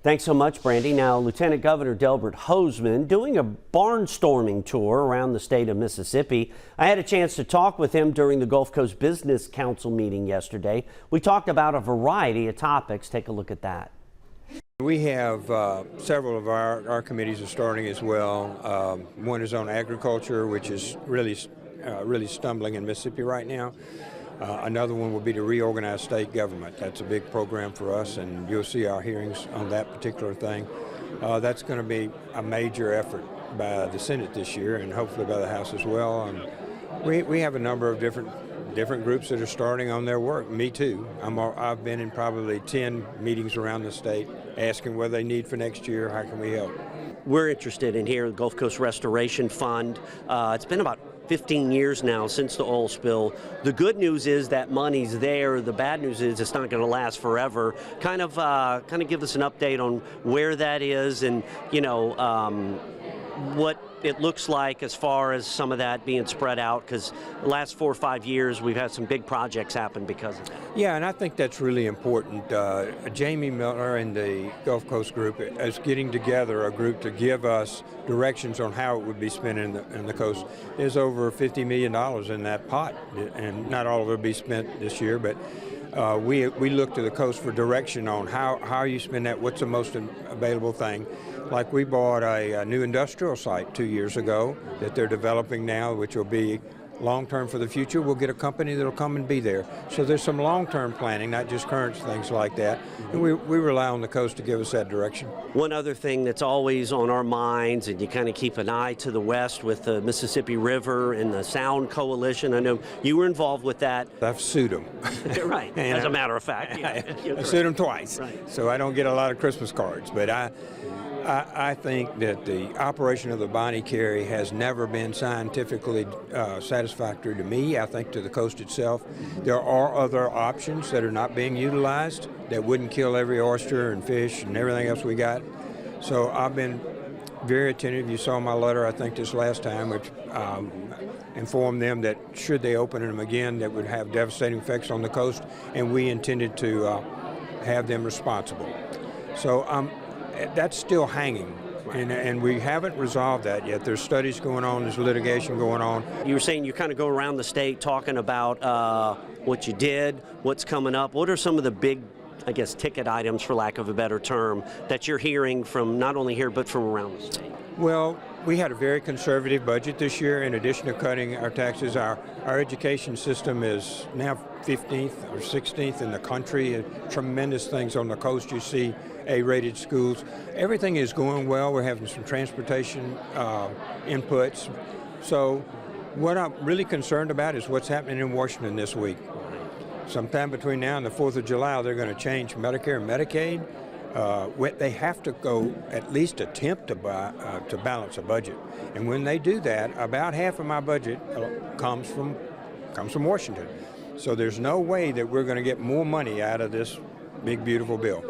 Thanks so much, Brandy. Now, Lieutenant Governor Delbert Hosemann doing a barnstorming tour around the state of Mississippi. I had a chance to talk with him during the Gulf Coast Business Council meeting yesterday. We talked about a variety of topics. Take a look at that. We have several of our committees are starting as well. One is on agriculture, which is really stumbling in Mississippi right now. Another one will be to reorganize state government. That's a big program for us, and you'll see our hearings on that particular thing. That's going to be a major effort by the Senate this year, and hopefully by the House as well. And we have a number of different groups that are starting on their work. Me too. I've been in probably 10 meetings around the state asking what they need for next year. How can we help? We're interested in here, the Gulf Coast Restoration Fund. It's been about 15 years now since the oil spill. The good news is that money's there. The bad news is it's not going to last forever. Kind of give us an update on where that is, and what it looks like as far as some of that being spread out, because the last 4 or 5 years we've had some big projects happen because of that. Yeah, and I think that's really important. Jamie Miller and the Gulf Coast group is getting together a group to give us directions on how it would be spent in the coast. There's over $50 million in that pot, and not all of it will be spent this year, but we look to the coast for direction on how you spend that, what's the most available thing. Like we bought a new industrial site 2 years ago that they're developing now, which will be long-term for the future. We'll get a company that'll come and be there. So there's some long-term planning, not just current things like that. And we rely on the coast to give us that direction. One other thing that's always on our minds, and you kind of keep an eye to the west with the Mississippi River and the Sound Coalition. I know you were involved with that. I've sued them. Right, as a matter of fact. Yeah. I sued them twice, right. So I don't get a lot of Christmas cards. But I think that the operation of the Bonnie Carey has never been scientifically satisfactory to me. I think to the coast itself. There are other options that are not being utilized that wouldn't kill every oyster and fish and everything else we got. So I've been very attentive. You saw my letter, I think, this last time, which informed them that should they open them again, that would have devastating effects on the coast, and we intended to have them responsible. So that's still hanging, and we haven't resolved that yet. There's studies going on, there's litigation going on. You were saying you kind of go around the state talking about what you did, what's coming up. What are some of the big, I guess, ticket items, for lack of a better term, that you're hearing from not only here but from around the state? Well, we had a very conservative budget this year. In addition to cutting our taxes, our education system is now 15th or 16th in the country. Tremendous things on the coast. You see A-rated schools. Everything is going well. We're having some transportation inputs. So what I'm really concerned about is what's happening in Washington this week. Sometime between now and the 4th of July, they're going to change Medicare and Medicaid. They have to go at least attempt to balance a budget, and when they do that, about half of my budget comes from Washington. So there's no way that we're going to get more money out of this big, beautiful bill.